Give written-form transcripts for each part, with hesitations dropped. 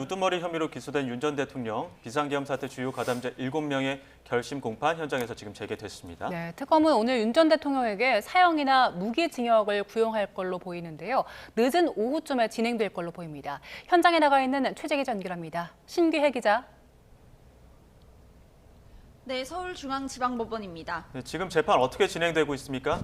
우두머리 혐의로 기소된 윤 전 대통령 비상계엄 사태 주요 가담자 7명의 결심 공판 현장에서 지금 재개됐습니다. 네, 특검은 오늘 윤 전 대통령에게 사형이나 무기징역을 구형할 걸로 보이는데요. 늦은 오후쯤에 진행될 걸로 보입니다. 현장에 나가 있는 최재기 연결합니다. 신규혜 기자. 네, 서울중앙지방법원입니다. 네, 지금 재판 어떻게 진행되고 있습니까?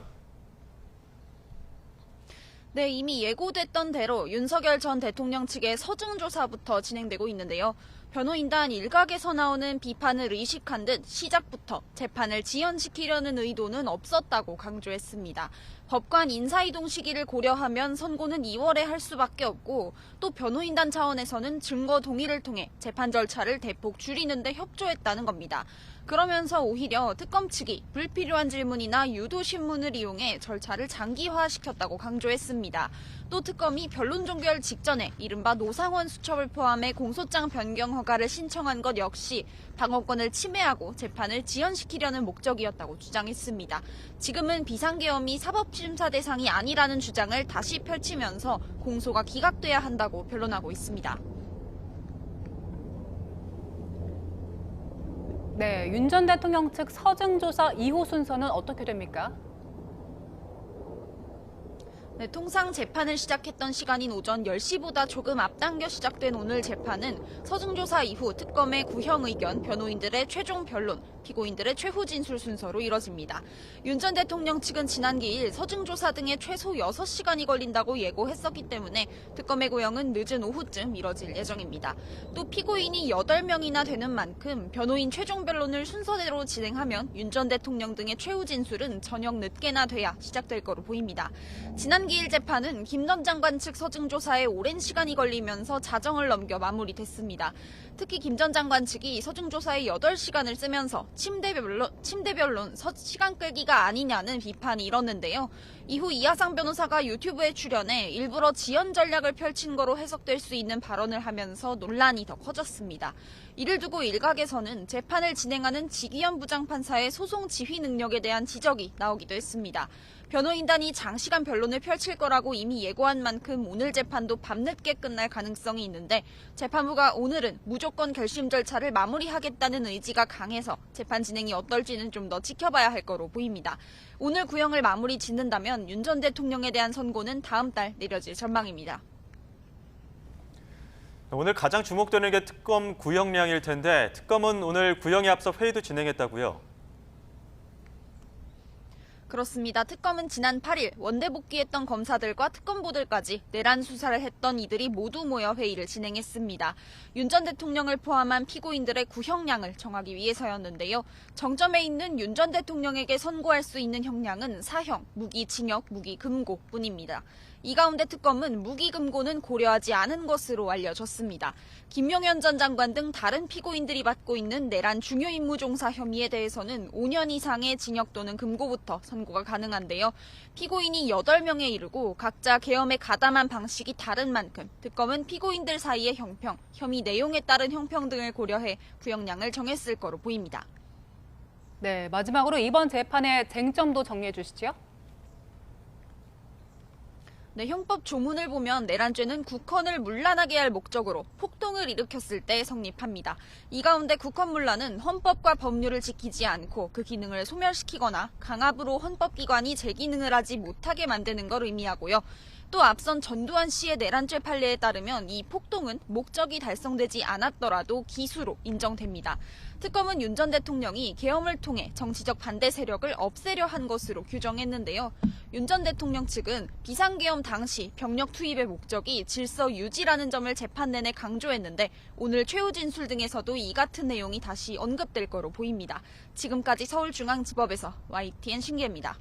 네, 이미 예고됐던 대로 윤석열 전 대통령 측의 서증조사부터 진행되고 있는데요. 변호인단 일각에서 나오는 비판을 의식한 듯 시작부터 재판을 지연시키려는 의도는 없었다고 강조했습니다. 법관 인사이동 시기를 고려하면 선고는 2월에 할 수밖에 없고 또 변호인단 차원에서는 증거 동의를 통해 재판 절차를 대폭 줄이는 데 협조했다는 겁니다. 그러면서 오히려 특검 측이 불필요한 질문이나 유도 신문을 이용해 절차를 장기화시켰다고 강조했습니다. 또 특검이 변론 종결 직전에 이른바 노상원 수첩을 포함해 공소장 변경 허가를 신청한 것 역시 방어권을 침해하고 재판을 지연시키려는 목적이었다고 주장했습니다. 지금은 비상계엄이 사법심사 대상이 아니라는 주장을 다시 펼치면서 공소가 기각돼야 한다고 변론하고 있습니다. 네, 윤 전 대통령 측 서증조사 2호 순서는 어떻게 됩니까? 네, 통상 재판을 시작했던 시간인 오전 10시보다 조금 앞당겨 시작된 오늘 재판은 서증조사 이후 특검의 구형 의견, 변호인들의 최종 변론, 피고인들의 최후 진술 순서로 이뤄집니다. 윤 전 대통령 측은 지난 기일 서증조사 등에 최소 6시간이 걸린다고 예고했었기 때문에 특검의 구형은 늦은 오후쯤 이뤄질 예정입니다. 또 피고인이 8명이나 되는 만큼 변호인 최종 변론을 순서대로 진행하면 윤 전 대통령 등의 최후 진술은 저녁 늦게나 돼야 시작될 거로 보입니다. 지난 기일 재판은 김 전 장관 측 서증조사에 오랜 시간이 걸리면서 자정을 넘겨 마무리됐습니다. 특히 김 전 장관 측이 서증조사에 8시간을 쓰면서 침대 변론 시간 끌기가 아니냐는 비판이 일었는데요. 이후 이하상 변호사가 유튜브에 출연해 일부러 지연 전략을 펼친 거로 해석될 수 있는 발언을 하면서 논란이 더 커졌습니다. 이를 두고 일각에서는 재판을 진행하는 지기현 부장판사의 소송 지휘 능력에 대한 지적이 나오기도 했습니다. 변호인단이 장시간 변론을 펼칠 거라고 이미 예고한 만큼 오늘 재판도 밤늦게 끝날 가능성이 있는데 재판부가 오늘은 무조건 결심 절차를 마무리하겠다는 의지가 강해서 재판 진행이 어떨지는 좀 더 지켜봐야 할 거로 보입니다. 오늘 구형을 마무리 짓는다면 윤 전 대통령에 대한 선고는 다음 달 내려질 전망입니다. 오늘 가장 주목되는 게 특검 구형량일 텐데 특검은 오늘 구형에 앞서 회의도 진행했다고요? 그렇습니다. 특검은 지난 8일 원대 복귀했던 검사들과 특검보들까지 내란 수사를 했던 이들이 모두 모여 회의를 진행했습니다. 윤 전 대통령을 포함한 피고인들의 구형량을 정하기 위해서였는데요. 정점에 있는 윤 전 대통령에게 선고할 수 있는 형량은 사형, 무기징역, 무기금고뿐입니다. 이 가운데 특검은 무기금고는 고려하지 않은 것으로 알려졌습니다. 김용현 전 장관 등 다른 피고인들이 받고 있는 내란 중요임무종사 혐의에 대해서는 5년 이상의 징역 또는 금고부터 선고가 가능한데요. 피고인이 8명에 이르고 각자 계엄에 가담한 방식이 다른 만큼 특검은 피고인들 사이의 형평, 혐의 내용에 따른 형평 등을 고려해 구형량을 정했을 거로 보입니다. 네, 마지막으로 이번 재판의 쟁점도 정리해 주시죠. 네, 형법 조문을 보면 내란죄는 국헌을 문란하게 할 목적으로 폭동을 일으켰을 때 성립합니다. 이 가운데 국헌문란은 헌법과 법률을 지키지 않고 그 기능을 소멸시키거나 강압으로 헌법기관이 제 기능을 하지 못하게 만드는 걸 의미하고요. 또 앞선 전두환 씨의 내란죄 판례에 따르면 이 폭동은 목적이 달성되지 않았더라도 기수로 인정됩니다. 특검은 윤 전 대통령이 계엄을 통해 정치적 반대 세력을 없애려 한 것으로 규정했는데요. 윤 전 대통령 측은 비상계엄 당시 병력 투입의 목적이 질서 유지라는 점을 재판 내내 강조했는데 오늘 최후 진술 등에서도 이 같은 내용이 다시 언급될 거로 보입니다. 지금까지 서울중앙지법에서 YTN 신기혜입니다.